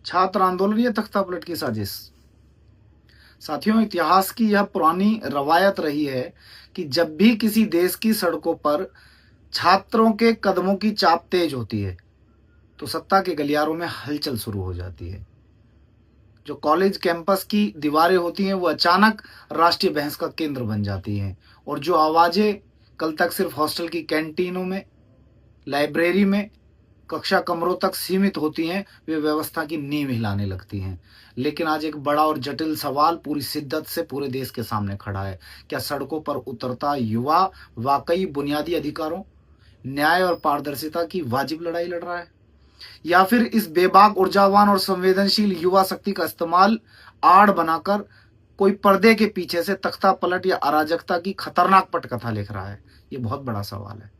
छात्र आंदोलन या तख्ता पलट की साजिश। साथियों, इतिहास की यह पुरानी रवायत रही है कि जब भी किसी देश की सड़कों पर छात्रों के कदमों की चाप तेज होती है तो सत्ता के गलियारों में हलचल शुरू हो जाती है। जो कॉलेज कैंपस की दीवारें होती हैं वो अचानक राष्ट्रीय बहस का केंद्र बन जाती हैं, और जो आवाजें कल तक सिर्फ हॉस्टल की कैंटीनों में, लाइब्रेरी में, कक्षा कमरों तक सीमित होती हैं, वे व्यवस्था की नींव हिलाने लगती हैं। लेकिन आज एक बड़ा और जटिल सवाल पूरी शिद्दत से पूरे देश के सामने खड़ा है। क्या सड़कों पर उतरता युवा वाकई बुनियादी अधिकारों, न्याय और पारदर्शिता की वाजिब लड़ाई लड़ रहा है, या फिर इस बेबाक, ऊर्जावान और संवेदनशील युवा शक्ति का इस्तेमाल आड़ बनाकर कोई पर्दे के पीछे से तख्ता पलट या अराजकता की खतरनाक पटकथा लिख रहा है? ये बहुत बड़ा सवाल है।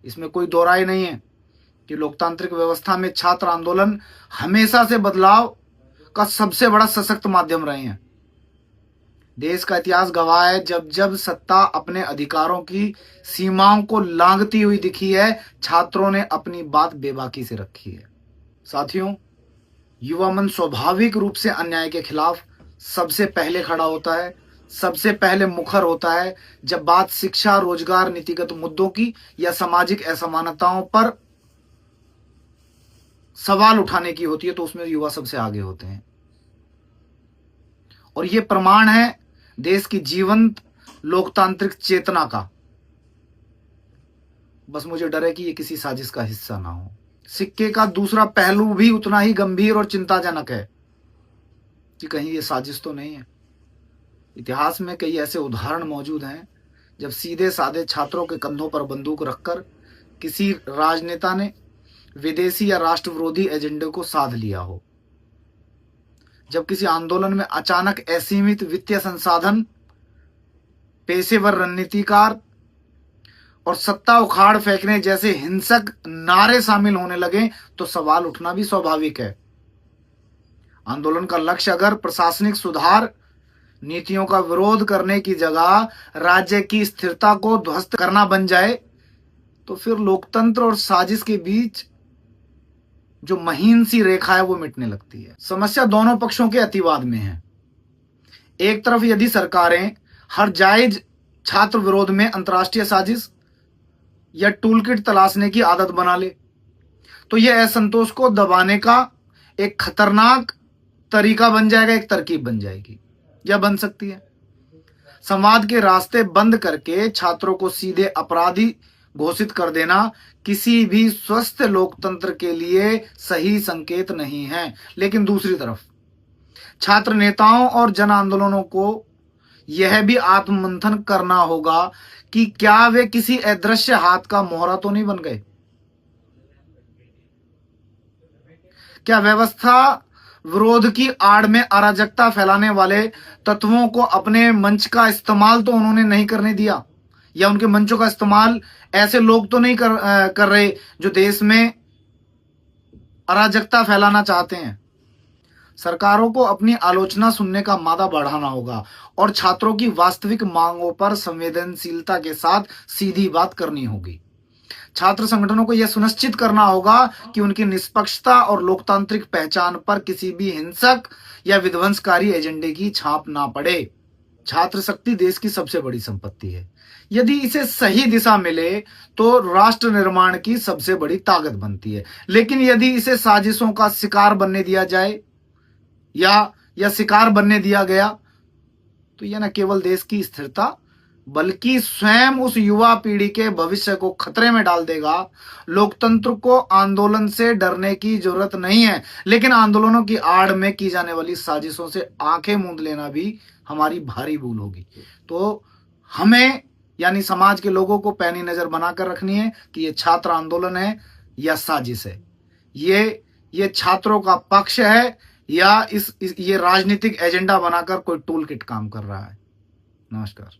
इसमें कोई दो राय नहीं है कि लोकतांत्रिक व्यवस्था में छात्र आंदोलन हमेशा से बदलाव का सबसे बड़ा सशक्त माध्यम रहे हैं। देश का इतिहास गवाह है, जब जब सत्ता अपने अधिकारों की सीमाओं को लांघती हुई दिखी है, छात्रों ने अपनी बात बेबाकी से रखी है। साथियों, युवा मन स्वाभाविक रूप से अन्याय के खिलाफ सबसे पहले खड़ा होता है, सबसे पहले मुखर होता है। जब बात शिक्षा, रोजगार, नीतिगत मुद्दों की या सामाजिक असमानताओं पर सवाल उठाने की होती है तो उसमें युवा सबसे आगे होते हैं। और यह प्रमाण है देश की जीवंत लोकतांत्रिक चेतना का। बस मुझे डर है कि यह किसी साजिश का हिस्सा ना हो। सिक्के का दूसरा पहलू भी उतना ही गंभीर और चिंताजनक है कि कहीं यह साजिश तो नहीं है। इतिहास में कई ऐसे उदाहरण मौजूद हैं जब सीधे साधे छात्रों के कंधों पर बंदूक रखकर किसी राजनेता ने विदेशी या राष्ट्र विरोधी एजेंडे को साध लिया हो। जब किसी आंदोलन में अचानक असीमित वित्तीय संसाधन, पेशेवर रणनीतिकार और सत्ता उखाड़ फेंकने जैसे हिंसक नारे शामिल होने लगे तो सवाल उठना भी स्वाभाविक है। आंदोलन का लक्ष्य अगर प्रशासनिक सुधार, नीतियों का विरोध करने की जगह राज्य की स्थिरता को ध्वस्त करना बन जाए तो फिर लोकतंत्र और साजिश के बीच जो महीन सी रेखा है वो मिटने लगती है। समस्या दोनों पक्षों के अतिवाद में है। एक तरफ यदि सरकारें हर जायज छात्र विरोध में अंतर्राष्ट्रीय साजिश या टूलकिट तलाशने की आदत बना ले तो यह असंतोष को दबाने का एक खतरनाक तरीका बन जाएगा, एक तरकीब बन जाएगी या बन सकती है। संवाद के रास्ते बंद करके छात्रों को सीधे अपराधी घोषित कर देना किसी भी स्वस्थ लोकतंत्र के लिए सही संकेत नहीं है। लेकिन दूसरी तरफ छात्र नेताओं और जन आंदोलनों को यह भी आत्ममंथन करना होगा कि क्या वे किसी अदृश्य हाथ का मोहरा तो नहीं बन गए। क्या व्यवस्था विरोध की आड़ में अराजकता फैलाने वाले तत्वों को अपने मंच का इस्तेमाल तो उन्होंने नहीं करने दिया, या उनके मंचों का इस्तेमाल ऐसे लोग तो नहीं कर रहे जो देश में अराजकता फैलाना चाहते हैं। सरकारों को अपनी आलोचना सुनने का मादा बढ़ाना होगा और छात्रों की वास्तविक मांगों पर संवेदनशीलता के साथ सीधी बात करनी होगी। छात्र संगठनों को यह सुनिश्चित करना होगा कि उनकी निष्पक्षता और लोकतांत्रिक पहचान पर किसी भी हिंसक या विध्वंसकारी एजेंडे की छाप ना पड़े। छात्र शक्ति देश की सबसे बड़ी संपत्ति है। यदि इसे सही दिशा मिले तो राष्ट्र निर्माण की सबसे बड़ी ताकत बनती है। लेकिन यदि इसे साजिशों का शिकार बनने दिया जाए या शिकार बनने दिया गया तो यह न केवल देश की स्थिरता बल्कि स्वयं उस युवा पीढ़ी के भविष्य को खतरे में डाल देगा। लोकतंत्र को आंदोलन से डरने की जरूरत नहीं है, लेकिन आंदोलनों की आड़ में की जाने वाली साजिशों से आंखें मूंद लेना भी हमारी भारी भूल होगी। तो हमें यानी समाज के लोगों को पैनी नजर बनाकर रखनी है कि ये छात्र आंदोलन है या साजिश है, ये छात्रों का पक्ष है या ये राजनीतिक एजेंडा बनाकर कोई टूल किट काम कर रहा है। नमस्कार।